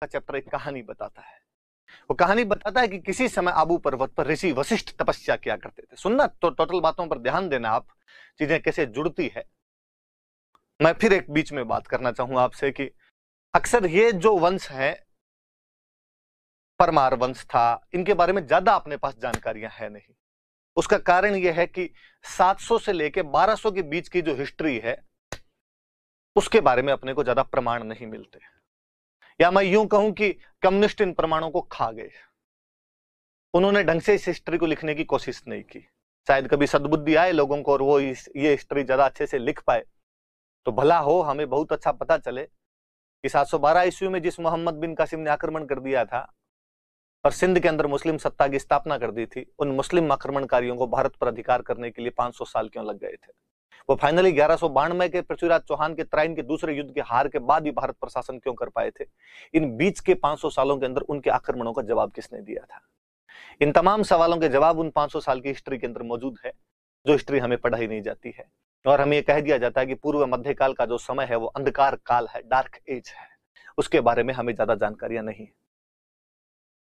का चैप्टर एक कहानी बताता है। वो कहानी बताता है कि किसी समय आबू पर्वत पर ऋषि वशिष्ठ तपस्या किया करते थे। सुनना तो टोटल बातों पर ध्यान देना, आप चीजें कैसे जुड़ती है। मैं फिर एक बीच में बात करना चाहूंगा आपसे कि अक्सर ये जो वंश है, परमार वंश था, इनके बारे में ज्यादा अपने पास जानकारियां है नहीं। उसका कारण यह है कि 700 से लेकर 1200 के बीच की जो हिस्ट्री है उसके बारे में अपने को ज्यादा प्रमाण नहीं मिलते, या मैं यूं कहूं कि कम्युनिस्ट इन प्रमाणों को खा गए। उन्होंने ढंग से इस हिस्ट्री को लिखने की कोशिश नहीं की। शायद कभी सद्बुद्धि आए लोगों को और वो ये हिस्ट्री ज्यादा अच्छे से लिख पाए तो भला हो, हमें बहुत अच्छा पता चले कि 712 ईस्वी में जिस मोहम्मद बिन कासिम ने आक्रमण कर दिया था और सिंध के अंदर मुस्लिम सत्ता की स्थापना कर दी थी, उन मुस्लिम आक्रमणकारियों को भारत पर अधिकार करने के लिए 500 साल क्यों लग गए थे। वो फाइनली 1192 के पृथ्वीराज चौहान के तराइन के दूसरे युद्ध के हार के बाद ही भारत पर शासन क्यों कर पाए थे। इन बीच के 500 सालों के अंदर उनके आक्रमणों का जवाब किसने दिया था। इन तमाम सवालों के जवाब उन 500 साल की हिस्ट्री के अंदर मौजूद है, जो हिस्ट्री हमें पढ़ाई नहीं जाती है। और हमें यह कह दिया जाता है कि पूर्व मध्यकाल का जो समय है वो अंधकार काल है, डार्क एज है। उसके बारे में हमें ज्यादा जानकारियां नहीं है।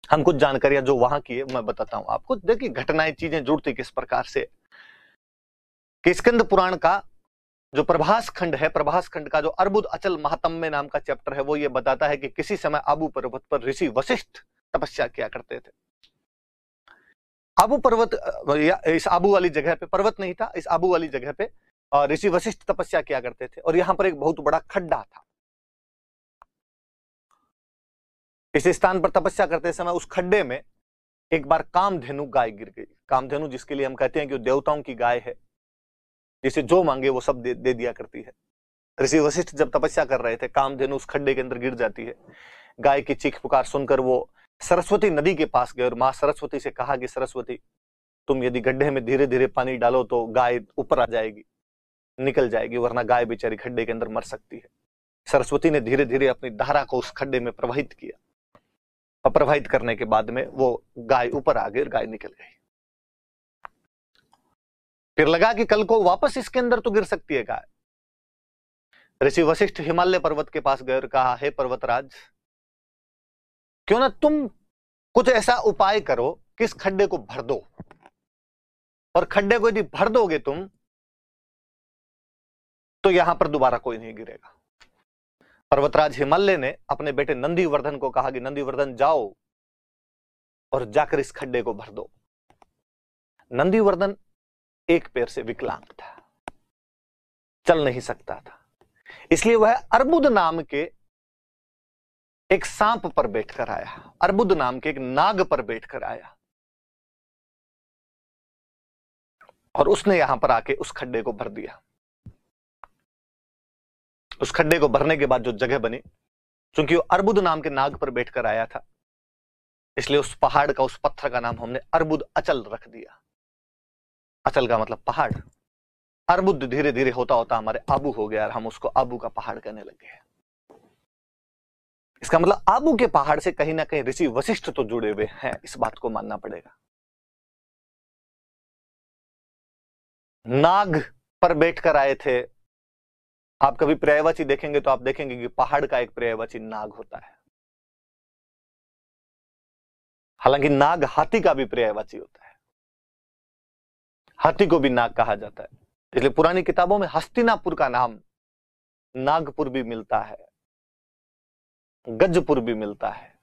हम कुछ जानकारियां जो वहां की है मैं बताता हूं आपको। देखिए घटनाएं, चीजें जुड़ती किस प्रकार से कि स्कंद पुराण का जो प्रभास खंड है, प्रभास खंड का जो अर्बुद अचल महात्म्य नाम का चैप्टर है, वो ये बताता है कि किसी समय आबू पर्वत पर ऋषि वशिष्ठ तपस्या किया करते थे। आबू पर्वत, इस आबू वाली जगह पे पर्वत नहीं था, इस आबू वाली जगह पे ऋषि वशिष्ठ तपस्या किया करते थे। और यहां पर एक बहुत बड़ा खड्डा था। इस स्थान पर तपस्या करते समय उस खड्डे में एक बार कामधेनु गाय गिर गई। कामधेनु जिसके लिए हम कहते हैं कि वो देवताओं की गाय है, जिसे जो मांगे वो सब दे दिया करती है। ऋषि वशिष्ठ जब तपस्या कर रहे थे, कामधेनु उस खड्डे के अंदर गिर जाती है। गाय की चीख पुकार सुनकर वो सरस्वती नदी के पास गए और मां सरस्वती से कहा कि सरस्वती, तुम यदि गड्ढे में धीरे धीरे पानी डालो तो गाय ऊपर आ जाएगी, निकल जाएगी, वरना गाय बेचारी खड्डे के अंदर मर सकती है। सरस्वती ने धीरे धीरे अपनी धारा को उस खड्डे में प्रवाहित किया और प्रवाहित करने के बाद में वो गाय ऊपर आ गई और गाय निकल गई। फिर लगा कि कल को वापस इसके अंदर तो गिर सकती है गाय। ऋषि वशिष्ठ हिमालय पर्वत के पास गए और कहा, हे पर्वतराज, क्यों ना तुम कुछ ऐसा उपाय करो कि इस खड्डे को भर दो, और खड्डे को यदि भर दोगे तुम तो यहां पर दोबारा कोई नहीं गिरेगा। पर्वतराज हिमालय ने अपने बेटे नंदीवर्धन को कहा कि नंदीवर्धन जाओ और जाकर इस खड्डे को भर दो। नंदीवर्धन एक पैर से विकलांग था, चल नहीं सकता था, इसलिए वह अर्बुद नाम के एक सांप पर बैठकर आया, अर्बुद नाम के एक नाग पर बैठकर आया, और उसने यहां पर आके उस खड्डे को भर दिया। उस खड्डे को भरने के बाद जो जगह बनी, क्योंकि वो अर्बुद नाम के नाग पर बैठकर आया था, इसलिए उस पहाड़ का, उस पत्थर का नाम हमने अर्बुद अचल रख दिया। अचल का मतलब पहाड़। अर्बुद धीरे धीरे होता होता हमारे आबू हो गया और हम उसको आबू का पहाड़ कहने लग गए। इसका मतलब आबू के पहाड़ से कहीं ना कहीं ऋषि वशिष्ठ तो जुड़े हुए हैं, इस बात को मानना पड़ेगा। नाग पर बैठकर आए थे। आप कभी पर्यायवाची देखेंगे तो आप देखेंगे कि पहाड़ का एक पर्यायवाची नाग होता है। हालांकि नाग हाथी का भी पर्यायवाची होता है, हाथी को भी नाग कहा जाता है। इसलिए पुरानी किताबों में हस्तिनापुर का नाम नागपुर भी मिलता है, गजपुर भी मिलता है।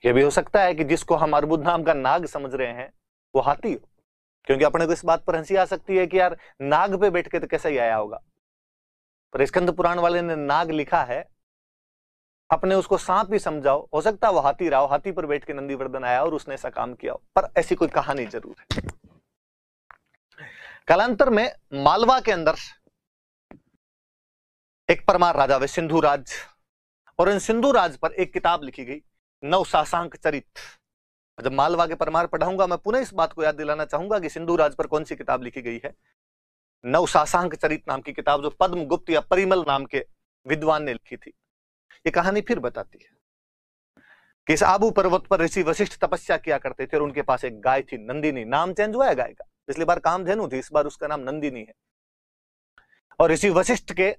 यह भी हो सकता है कि जिसको हम अर्बुद नाम का नाग समझ रहे हैं वो हाथी हो, क्योंकि अपने को इस बात पर हंसी आ सकती है कि यार नाग पे बैठ के तो कैसे ही आया होगा। पर स्कंद पुराण वाले ने नाग लिखा है, अपने उसको सांप ही समझाओ, हो सकता है वो हाथी रहा हो, हाथी पर बैठ के नंदीवर्धन आया और उसने ऐसा काम किया हो, पर ऐसी कोई कहानी जरूर है। कालांतर में मालवा के अंदर एक परमार राजा वे सिंधु राज, और इन सिंधु राज पर एक किताब लिखी गई, नवशासांक चरित। जब मालवा के परमार पढ़ाऊंगा मैं पुनः इस बात को याद दिलाना चाहूंगा कि सिंधु राज पर कौन सी किताब लिखी गई है। नवशासांक चरित नाम की किताब, जो पद्मगुप्त या परिमल नाम के विद्वान ने लिखी थी। ये कहानी फिर बताती है कि इस आबू पर्वत पर ऋषि वशिष्ठ तपस्या किया करते थे और उनके पास एक गाय थी, नंदिनी। नाम चेंज हुआ है गाय का, पिछली बार कामधेनु थी, इस बार उसका नाम नंदिनी है। और ऋषि वशिष्ठ के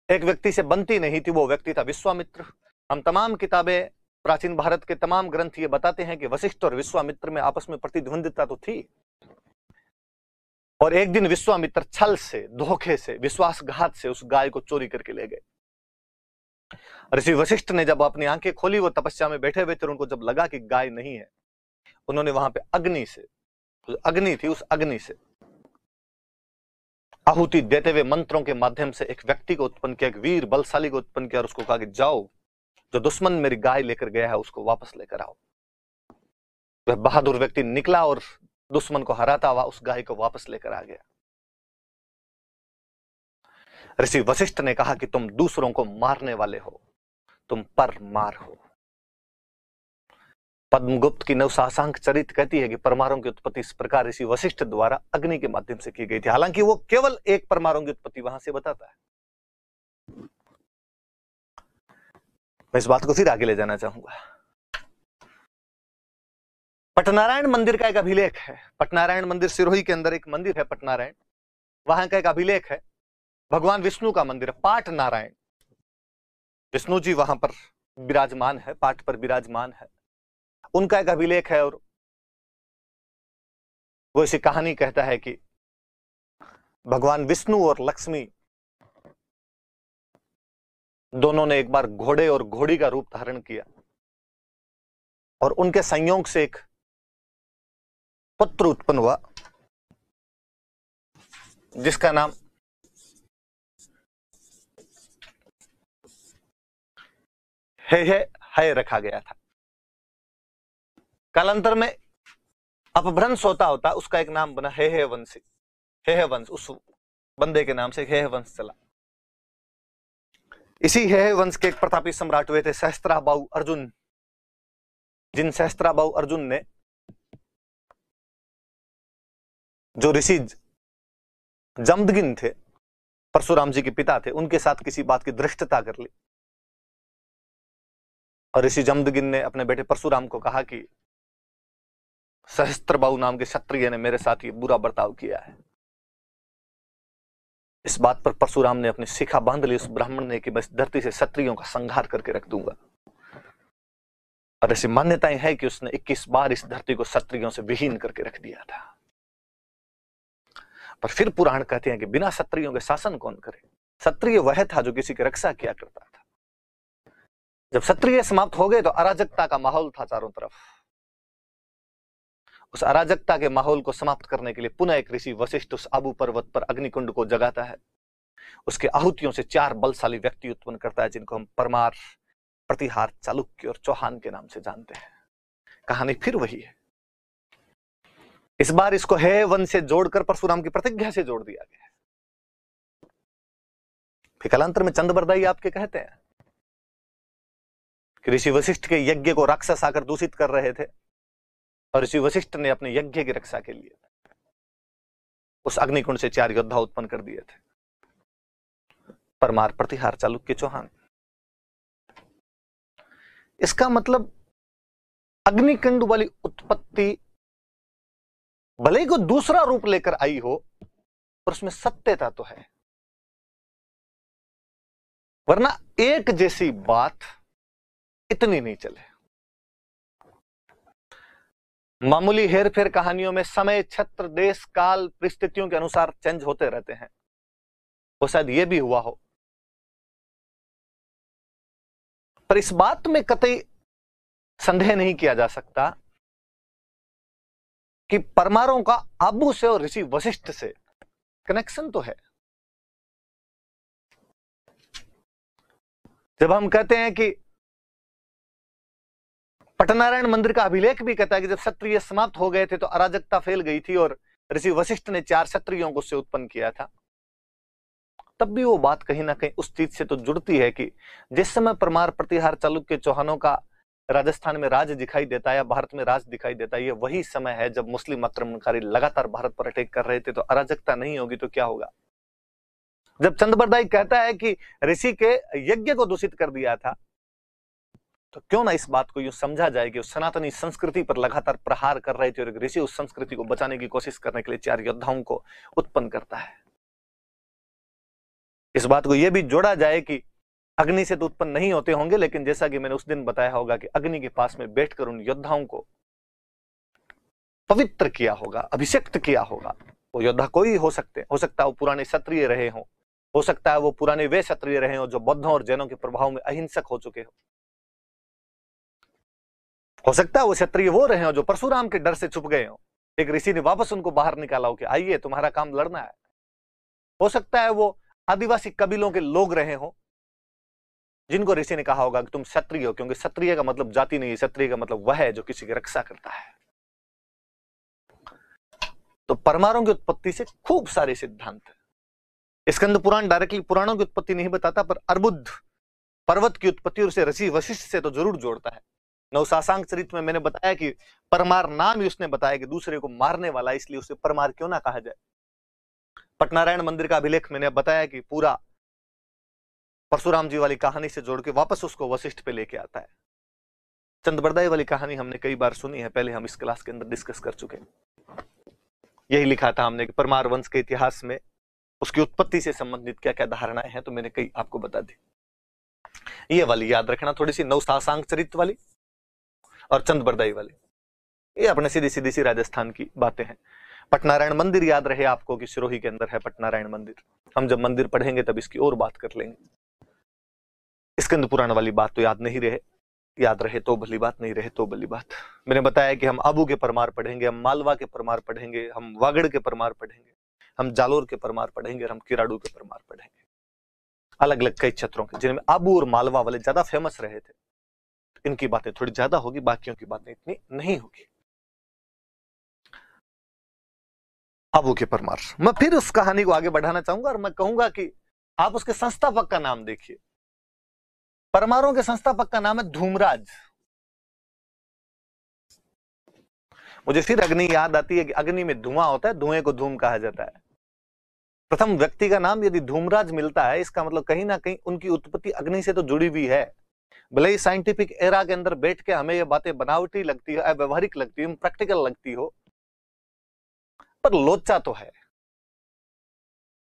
एक व्यक्ति से बनती नहीं थी, वो व्यक्ति था विश्वामित्र। हम तमाम किताबें, प्राचीन भारत के तमाम ग्रंथ ये बताते हैं कि वशिष्ठ और विश्वामित्र में आपस में प्रतिद्वंदिता तो थी, और एक दिन विश्वामित्र छल से, धोखे से, विश्वासघात से उस गाय को चोरी करके ले गए। ऋषि वशिष्ठ ने जब अपनी आंखें खोली, वो तपस्या में बैठे हुए थे, उनको जब लगा कि गाय नहीं है, उन्होंने वहां पे अग्नि से, अग्नि थी, उस अग्नि से आहुति देते हुए मंत्रों के माध्यम से एक व्यक्ति को उत्पन्न किया, एक वीर बलशाली को उत्पन्न किया, और उसको कहा कि जाओ, जो दुश्मन मेरी गाय लेकर गया है उसको वापस लेकर आओ। वह बहादुर व्यक्ति निकला और दुश्मन को हराता हुआ उस गाय को वापस लेकर आ गया। ऋषि वशिष्ठ ने कहा कि तुम दूसरों को मारने वाले हो, तुम परमार हो। पद्मगुप्त की नवशासांक चरित कहती है कि परमारों की उत्पत्ति इस प्रकार ऋषि वशिष्ठ द्वारा अग्नि के माध्यम से की गई थी। हालांकि वो केवल एक परमारों की उत्पत्ति वहां से बताता है। मैं इस बात को फिर आगे ले जाना चाहूंगा। पटनारायण मंदिर का एक अभिलेख है। पटनारायण मंदिर सिरोही के अंदर एक मंदिर है पटनारायण, वहां का एक अभिलेख है। भगवान विष्णु का मंदिर है, पाट नारायण। विष्णु जी वहां पर विराजमान है, पाट पर विराजमान है, उनका एक अभिलेख है। और वो ऐसी कहानी कहता है कि भगवान विष्णु और लक्ष्मी दोनों ने एक बार घोड़े और घोड़ी का रूप धारण किया, और उनके संयोग से एक पुत्र उत्पन्न हुआ जिसका नाम है रखा गया था। कालांतर में अपभ्रंश होता उसका एक नाम बना हे वंशी, हे वंश, उस बंदे के नाम से हे वंश चला। इसी हे वंश के एक प्रतापी सम्राट हुए थे सहस्त्राबाहु अर्जुन। जिन सहस्त्राबाहु अर्जुन ने जो ऋषि जमदगिन थे, परशुराम जी के पिता थे, उनके साथ किसी बात की धृष्टता कर ली, और ऋषि जमदगिन ने अपने बेटे परशुराम को कहा कि सहस्त्रबाहु नाम के क्षत्रिय ने मेरे साथ ये बुरा बर्ताव किया है। इस बात पर परशुराम ने अपनी शिखा बांध ली उस ब्राह्मण ने कि मैं इस धरती से क्षत्रियों का संहार करके रख दूंगा। और ऐसी मान्यताएं है कि उसने 21 बार इस धरती को क्षत्रियों से विहीन करके रख दिया था। पर फिर पुराण कहते हैं कि बिना क्षत्रियों के शासन कौन करे। क्षत्रिय वह था जो किसी की रक्षा किया करता था। जब क्षत्रिय समाप्त हो गए तो अराजकता का माहौल था चारों तरफ। उस अराजकता के माहौल को समाप्त करने के लिए पुनः एक ऋषि वशिष्ठ उस आबू पर्वत पर अग्निकुंड को जगाता है। उसके आहुतियों से 4 बलशाली व्यक्ति उत्पन्न करता है, जिनको हम परमार, प्रतिहार, चालुक्य और चौहान के नाम से जानते हैं। कहानी फिर वही है। इस बार इसको हे वन से जोड़कर परशुराम की प्रतिज्ञा से जोड़ दिया गया है। फिर कालांतर में चंद्रबरदाई आपके कहते हैं कि ऋषि वशिष्ठ के यज्ञ को राक्षस आकर दूषित कर रहे थे, और ऋषि वशिष्ठ ने अपने यज्ञ की रक्षा के लिए उस अग्निकुंड से 4 योद्धा उत्पन्न कर दिए थे, परमार, प्रतिहार, चालुक्य, चौहान। इसका मतलब अग्निकुंड वाली उत्पत्ति भले ही को दूसरा रूप लेकर आई हो, पर उसमें सत्यता तो है, वरना एक जैसी बात इतनी नहीं चले। मामूली हेरफेर कहानियों में समय, क्षेत्र, देश, काल, परिस्थितियों के अनुसार चेंज होते रहते हैं। वो शायद ये भी हुआ हो, पर इस बात में कतई संदेह नहीं किया जा सकता कि परमारों का आबू से और ऋषि वशिष्ठ से कनेक्शन तो है। जब हम कहते हैं कि पटनारायण मंदिर का अभिलेख भी कहता है कि जब क्षत्रिय समाप्त हो गए थे तो अराजकता फैल गई थी और ऋषि वशिष्ठ ने 4 क्षत्रियों को उससे उत्पन्न किया था, तब भी वो बात कहीं ना कहीं उस चीज से तो जुड़ती है कि जिस समय परमार, प्रतिहार, चालुक्य, चौहानों का राजस्थान में राज दिखाई देता है या भारत में राज दिखाई देता है, ये वही समय है जब मुस्लिम आक्रमणकारी लगातार भारत पर अटैक कर रहे थे। तो अराजकता नहीं होगी तो क्या होगा। जब चंद्रबरदाई कहता है कि ऋषि के यज्ञ को दूषित कर दिया था, तो क्यों ना इस बात को यूं समझा जाए कि उस सनातनी संस्कृति पर लगातार प्रहार कर रहे थे और ऋषि उस संस्कृति को बचाने की कोशिश करने के लिए 4 योद्धाओं को उत्पन्न करता है। इस बात को यह भी जोड़ा जाए कि अग्नि से तो उत्पन्न नहीं होते होंगे, लेकिन जैसा कि मैंने उस दिन बताया होगा कि अग्नि के पास में बैठकर उन योद्धाओं को पवित्र किया होगा, अभिषेक्त किया होगा। वो योद्धा कोई हो सकता है वो पुराने क्षत्रिय रहे हो सकता है वो पुराने वे क्षत्रिय रहे हो जो बौद्धों और जैनों के प्रभाव में अहिंसक हो चुके हो सकता है वो क्षत्रिय वो रहे हो जो परशुराम के डर से छुप गए हो, एक ऋषि ने वापस उनको बाहर निकाला हो कि आइए तुम्हारा काम लड़ना है। हो सकता है वो आदिवासी कबीलों के लोग रहे हो जिनको ऋषि ने कहा होगा कि तुम क्षत्रिय हो, क्योंकि क्षत्रिय का मतलब जाति नहीं है, क्षत्रिय का मतलब वह है जो किसी की रक्षा करता है। तो परमाणुओं की उत्पत्ति से खूब सारे सिद्धांत है। स्कंद पुराण डायरेक्टली पुराणों की उत्पत्ति नहीं बताता, पर अर्बुद पर्वत की उत्पत्ति और उसे ऋषि वशिष्ठ से तो जरूर जोड़ता है। नवशासांक चरित्र में मैंने बताया कि परमार नाम ही उसने बताया कि दूसरे को मारने वाला, इसलिए उसे परमार क्यों ना कहा जाए। पटनारायण मंदिर का अभिलेख मैंने बताया कि पूरा परशुराम जी वाली कहानी से जोड़ के वापस उसको वशिष्ठ पे लेके आता है। चंद्रबरदाई वाली कहानी हमने कई बार सुनी है, पहले हम इस क्लास के अंदर डिस्कस कर चुके हैं। यही लिखा था हमने कि परमार वंश के इतिहास में उसकी उत्पत्ति से संबंधित क्या क्या धारणाएं हैं, तो मैंने कई आपको बता दी। ये वाली याद रखना थोड़ी सी, नवशासांक चरित्र वाली और चंद्रबरदाई वाली, ये अपने सीधी सीधी सी राजस्थान की बातें हैं। पटनारायण मंदिर याद रहे आपको कि सिरोही के अंदर है पटनारायण मंदिर। हम जब मंदिर पढ़ेंगे तब इसकी और बात कर लेंगे। स्कंद पुराण वाली बात तो याद नहीं रहे, याद रहे तो भली बात, नहीं रहे तो भली बात। मैंने बताया कि हम आबू के परमार पढ़ेंगे, हम मालवा के परमार पढ़ेंगे, हम वागड़ के परमार पढ़ेंगे, हम जालोर के परमार पढ़ेंगे और हम किराड़ू के परमार पढ़ेंगे। अलग अलग कई क्षेत्रों के, जिनमें आबू और मालवा वाले ज्यादा फेमस रहे थे। इनकी बातें थोड़ी ज्यादा होगी, बाकियों की बातें इतनी नहीं होगी। आबू के परमार, मैं फिर उस कहानी को आगे बढ़ाना चाहूंगा और मैं कहूंगा कि आप उसके संस्थापक का नाम देखिए। परमारों के संस्थापक का नाम है धूमराज। मुझे फिर अग्नि याद आती है कि अग्नि में धुआं होता है, धुएं को धूम कहा जाता है। प्रथम व्यक्ति का नाम यदि धूमराज मिलता है, इसका मतलब कहीं ना कहीं उनकी उत्पत्ति अग्नि से तो जुड़ी हुई है। भले ही साइंटिफिक एरा के अंदर बैठ के हमें ये बातें बनावटी लगती है, अव्यवहारिक लगती है, प्रैक्टिकल लगती हो, पर लोचा तो है।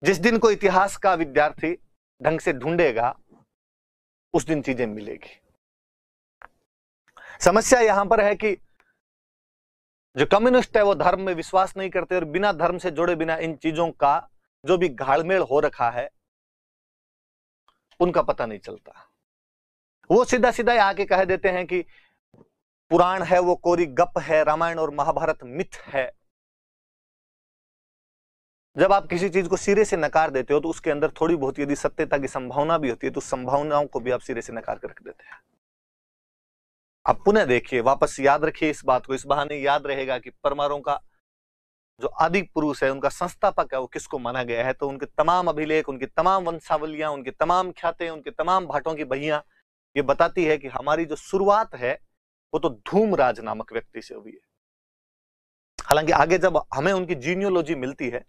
जिस दिन को इतिहास का विद्यार्थी ढंग से ढूंढेगा उस दिन चीजें मिलेगी। समस्या यहां पर है कि जो कम्युनिस्ट है वो धर्म में विश्वास नहीं करते और बिना धर्म से जुड़े बिना इन चीजों का जो भी घालमेल हो रखा है उनका पता नहीं चलता। वो सीधा सीधा आके कह देते हैं कि पुराण है वो कोरी गप है, रामायण और महाभारत मिथ है। जब आप किसी चीज को सिरे से नकार देते हो तो उसके अंदर थोड़ी बहुत यदि सत्यता की संभावना भी होती है तो संभावनाओं को भी आप सिरे से नकार कर रख देते हैं। आप पुनः देखिए, वापस याद रखिए इस बात को, इस बहाने याद रहेगा कि परमारों का जो आदि पुरुष है, उनका संस्थापक है, वो किसको माना गया है। तो उनके तमाम अभिलेख, उनकी तमाम वंशावलियां, उनके तमाम ख्याते, उनके तमाम भाटों की बहियां ये बताती है कि हमारी जो शुरुआत है वो तो धूमराज नामक व्यक्ति से हुई है। हालांकि आगे जब हमें उनकी जीनियोलॉजी मिलती है,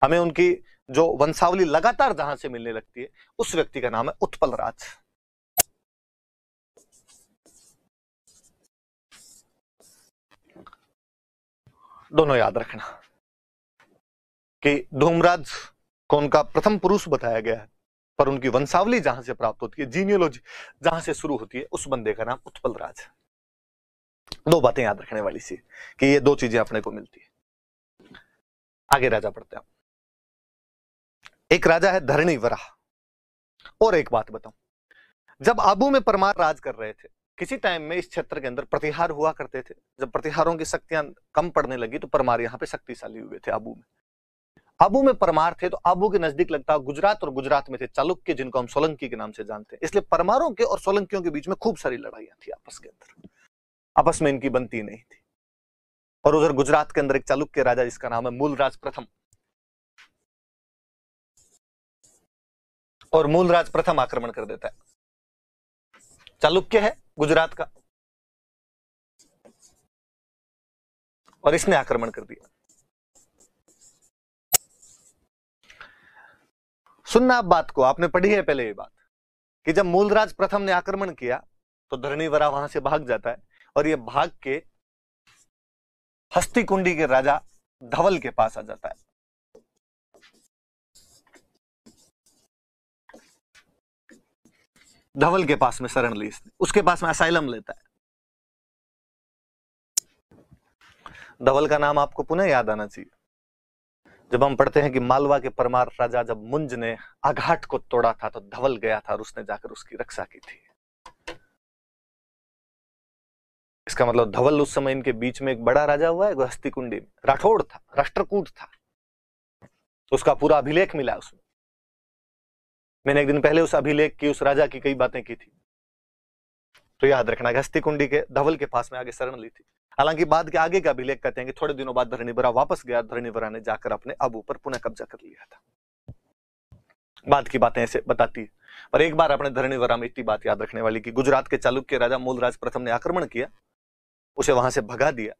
हमें उनकी जो वंशावली लगातार जहां से मिलने लगती है, उस व्यक्ति का नाम है उत्पल राज। दोनों याद रखना कि धूमराज को उनका प्रथम पुरुष बताया गया है, पर उनकी वंशावली जहां से प्राप्त होती है, जीनियोलॉजी जहां से शुरू होती है, उस बंदे का नाम उत्पल राज है। दो बातें याद रखने वाली सी कि ये दो चीजें अपने को मिलती है। आगे राजा पढ़ते हैं। एक राजा है धरणी वराह। और एक बात बताऊं, जब आबू में परमार राज कर रहे थे, किसी टाइम में इस क्षेत्र के अंदर प्रतिहार हुआ करते थे। जब प्रतिहारों की शक्तियां कम पड़ने लगी तो परमार यहां पे शक्तिशाली हुए थे। आबू में परमार थे तो आबू के नजदीक लगता गुजरात, और गुजरात में थे चालुक्य, जिनको हम सोलंकी के नाम से जानते हैं। इसलिए परमारों के और सोलंकियों के बीच में खूब सारी लड़ाइयां थी आपस के अंदर, आपस में इनकी बनती नहीं थी। और उधर गुजरात के अंदर एक चालुक्य राजा जिसका नाम है मूलराज प्रथम, और मूलराज प्रथम आक्रमण कर देता है। चालुक्य है गुजरात का और इसने आक्रमण कर दिया। सुनना आप बात को, आपने पढ़ी है पहले ये बात कि जब मूलराज प्रथम ने आक्रमण किया तो धरणीवरा वहां से भाग जाता है और ये भाग के हस्तिकुंडी के राजा धवल के पास आ जाता है। धवल के पास में शरण ली इसने, उसके पास में असाइलम लेता है। धवल का नाम आपको पुनः याद आना चाहिए जब हम पढ़ते हैं कि मालवा के परमार राजा जब मुंज ने आघाट को तोड़ा था तो धवल गया था और उसने जाकर उसकी रक्षा की थी। इसका मतलब धवल उस समय इनके बीच में एक बड़ा राजा हुआ है। हस्तिकुंडी में राठौड़ था, राष्ट्रकूट था, तो उसका पूरा अभिलेख मिला उसमें। मैंने एक दिन पहले उस अभिलेख की, उस राजा की कई बातें की थी, तो याद रखना हस्तिकुंडी के धवल के पास में आगे शरण ली थी। हालांकि बाद के आगे का अभिलेख कहते हैं कि थोड़े दिनों बाद धरणीवरा वापस गया, धरणीवरा ने जाकर अपने आबू पर पुनः कब्जा कर लिया था। बाद की बातें ऐसे बताती है। पर एक बार अपने धरणीवरा में इतनी बात याद रखने वाली कि गुजरात के चालुक्य राजा मूलराज प्रथम ने आक्रमण किया, उसे वहां से भगा दिया,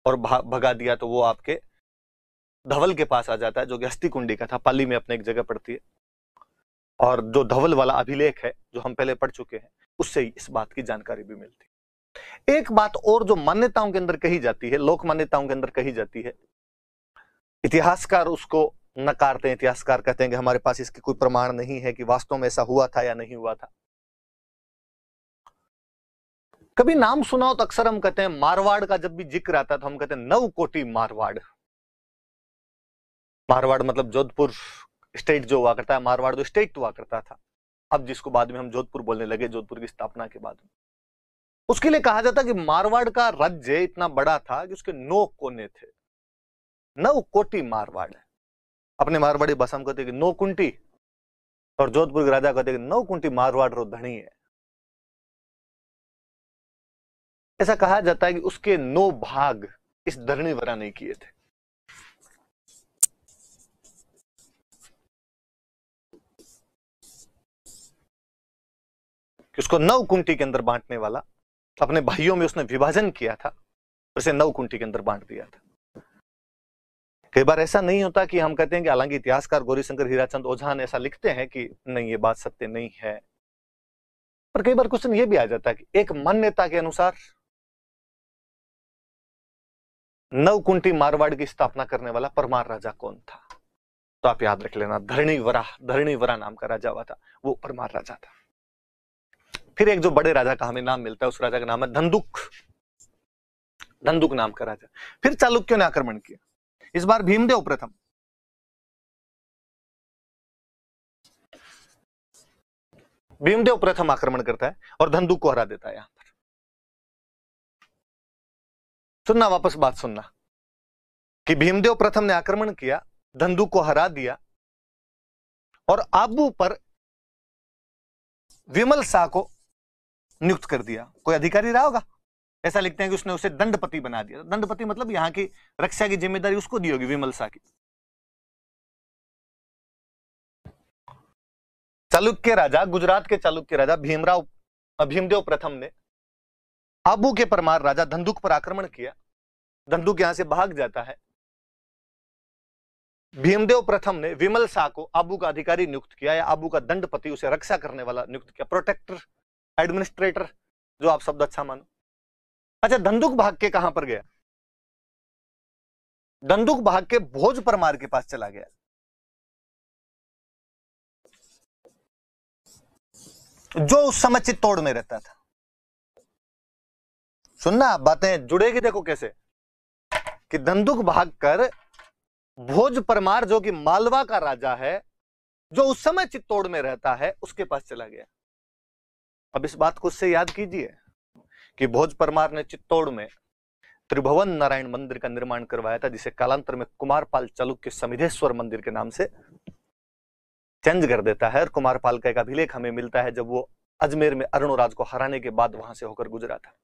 और भगा दिया तो वो आपके धवल के पास आ जाता है जो कि हस्तिकुंडी का था, पाली में अपने एक जगह पड़ती है। और जो धवल वाला अभिलेख है जो हम पहले पढ़ चुके हैं, उससे ही इस बात की जानकारी भी मिलती है। एक बात और जो मान्यताओं के अंदर कही जाती है, लोक मान्यताओं के अंदर कही जाती है, इतिहासकार उसको नकारते हैं। इतिहासकार कहते हैं कि हमारे पास इसके कोई प्रमाण नहीं है कि वास्तव में ऐसा हुआ था या नहीं हुआ था। कभी नाम सुना हो तो अक्सर हम कहते हैं मारवाड़ का जब भी जिक्र आता है तो हम कहते हैं नवकोटि मारवाड़। मारवाड़ मतलब जोधपुर स्टेट जो हुआ करता है, मारवाड़ जो स्टेट हुआ करता था, अब जिसको बाद में हम जोधपुर बोलने लगे, जोधपुर की स्थापना के बाद। उसके लिए कहा जाता कि मारवाड़ का राज्य इतना बड़ा था कि उसके 9 कोने थे। 9 कोटि मारवाड़ है। अपने मारवाड़ी भाषा में कहते कि 9 कुंटी, और जोधपुर के राजा कहते कि 9 कुंटी मारवाड़ रो धनी है। ऐसा कहा जाता है कि उसके 9 भाग इस धरणीवरा ने किए थे। कि उसको 9 कुंटी के अंदर बांटने वाला, अपने भाइयों में उसने विभाजन किया था, उसे 9 कुंटी के अंदर बांट दिया था। कई बार ऐसा नहीं होता कि हम कहते हैं कि हालांकि इतिहासकार गौरीशंकर हीराचंद ओझा ऐसा लिखते हैं कि नहीं ये बात सत्य नहीं है, पर कई बार क्वेश्चन ये भी आ जाता है कि एक मान्यता के अनुसार 9 कुंटी मारवाड़ की स्थापना करने वाला परमार राजा कौन था? तो आप याद रख लेना, धरणीवरा नाम का राजा हुआ था, वो परमार राजा था। फिर एक जो बड़े राजा का हमें नाम मिलता है, उस राजा का नाम है धंधुक। धंधुक नाम का राजा। फिर चालुक्यों ने आक्रमण किया, इस बार भीमदेव प्रथम। भीमदेव प्रथम आक्रमण करता है और धंधुक को हरा देता है। यहां पर सुनना, वापस बात सुनना कि भीमदेव प्रथम ने आक्रमण किया, धंधुक को हरा दिया, और आबू पर विमल शाह को नियुक्त कर दिया। कोई अधिकारी रहा होगा, ऐसा लिखते हैं कि उसने उसे दंडपति बना दिया। दंडपति मतलब यहां की रक्षा की जिम्मेदारी उसको दी होगी, विमल शाह की। चालुक्य राजा, गुजरात के चालुक्य राजा भीमदेव प्रथम ने आबू के परमार राजा धंधुक पर आक्रमण किया। धंधुक यहां से भाग जाता है। भीमदेव प्रथम ने विमल शाह को आबू का अधिकारी नियुक्त किया, या आबू का दंडपति, उसे रक्षा करने वाला नियुक्त किया, प्रोटेक्टर, एडमिनिस्ट्रेटर, जो आप शब्द अच्छा मानो। अच्छा, धंधुक भाग के कहां पर गया? धंधुक भाग के भोज परमार के पास चला गया, जो उस समय चित्तौड़ में रहता था। सुनना, बातें जुड़ेगी, देखो कैसे कि धंधुक भाग कर भोज परमार, जो कि मालवा का राजा है, जो उस समय चित्तौड़ में रहता है, उसके पास चला गया। अब इस बात को उससे याद कीजिए कि भोज परमार ने चित्तौड़ में त्रिभुवन नारायण मंदिर का निर्माण करवाया था, जिसे कालांतर में कुमारपाल चालुक्य समिधेश्वर मंदिर के नाम से चेंज कर देता है। और कुमारपाल का एक अभिलेख हमें मिलता है जब वो अजमेर में अरुणराज को हराने के बाद वहां से होकर गुजरा था।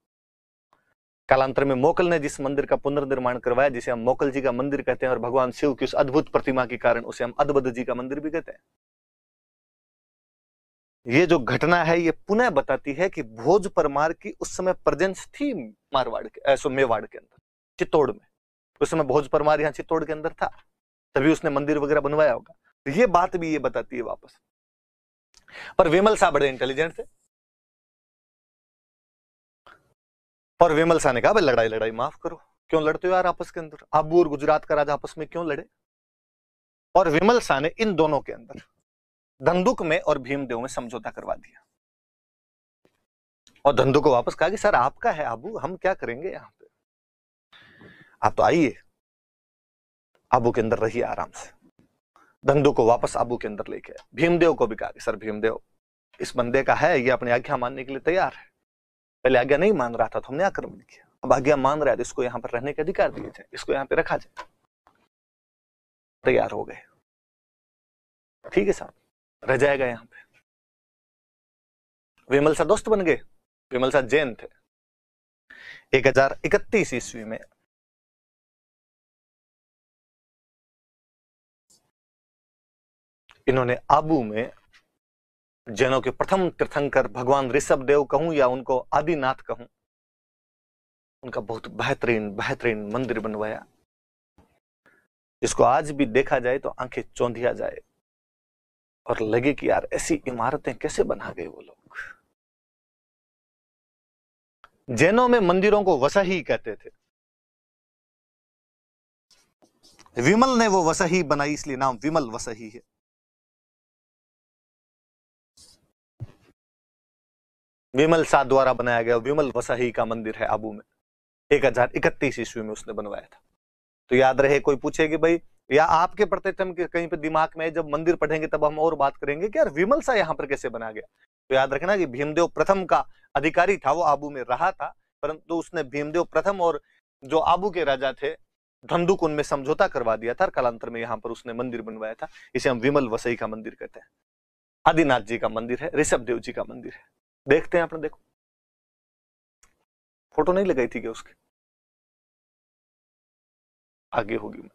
कालांतर में मोकल ने जिस मंदिर का पुनर्निर्माण करवाया, जिसे हम मोकल जी का मंदिर कहते हैं, और भगवान शिव की उस अद्भुत प्रतिमा के कारण उसे हम अद्भुत जी का मंदिर भी कहते हैं। ये जो घटना है ये पुनः बताती है कि भोज परमार की उस समय प्रेजेंस थी मारवाड़ के, मेवाड़ के अंदर, चित्तौड़ में। उस समय भोज परमार यहाँ चित्तौड़ के अंदर था, तभी उसने मंदिर वगैरह बनवाया होगा। तो ये बात भी ये बताती है वापस। पर विमल शाह बड़े इंटेलिजेंट थे, और विमल शाह ने कहा भाई लड़ाई माफ करो, क्यों लड़ते हो यार आपस के अंदर? आबू और गुजरात का राजा आपस में क्यों लड़े? और विमल शाह ने इन दोनों के अंदर, धंधुक में और भीमदेव में, समझौता करवा दिया। और धंधु को वापस कहा कि सर आपका है आबू, हम क्या करेंगे यहाँ पे, आप तो आइए आबू के अंदर रहिए आराम से। धंधु को वापस आबू के अंदर लेके आए। भीमदेव को भी कहा कि सर भीमदेव, इस बंदे का है, ये अपनी आज्ञा मानने के लिए तैयार है। पहले आज्ञा नहीं मान रहा था तो हमने आक्रमण किया, अब आज्ञा मान रहा है तो इसको यहाँ पर रहने के अधिकार दिए जाए, इसको यहाँ पे रखा जाए। तैयार हो गए, ठीक है साहब, रह जाएगा यहाँ पे। विमल सा दोस्त बन गए। विमल सा जैन थे। 1031 ईस्वी में इन्होंने आबू में जैनों के प्रथम तीर्थंकर भगवान ऋषभ देव कहूं या उनको आदिनाथ कहूं, उनका बहुत बेहतरीन बेहतरीन मंदिर बनवाया, जिसको आज भी देखा जाए तो आंखें चौंधिया जाए और लगे कि यार ऐसी इमारतें कैसे बना गए वो लोग। जैनों में मंदिरों को वसही कहते थे। विमल ने वो वसही बनाई, इसलिए नाम विमल वसही है। विमल सा द्वारा बनाया गया विमल वसही का मंदिर है आबू में। 1031 ईस्वी में उसने बनवाया था। तो याद रहे, कोई पूछे कि भाई, या आपके प्रतिष्ठम के कहीं पे दिमाग में जब मंदिर पढ़ेंगे तब हम और बात करेंगे कि यार विमल सा यहाँ पर कैसे बना गया, तो याद रखना कि भीमदेव प्रथम का अधिकारी था, वो आबू में रहा था, परंतु उसने भीमदेव प्रथम और जो आबू के राजा थे धंधुक, उनमें समझौता करवा दिया था, कालांतर में यहाँ पर उसने मंदिर बनवाया था। इसे हम विमल वसई का मंदिर कहते हैं। आदिनाथ जी का मंदिर है, ऋषभ देव जी का मंदिर है। देखते हैं आपने, देखो फोटो नहीं लगाई थी क्या उसकी, आगे होगी,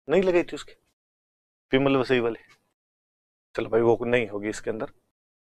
नहीं लगाई थी उसकी, विमल वसई वाली। चलो भाई वो नहीं होगी इसके अंदर,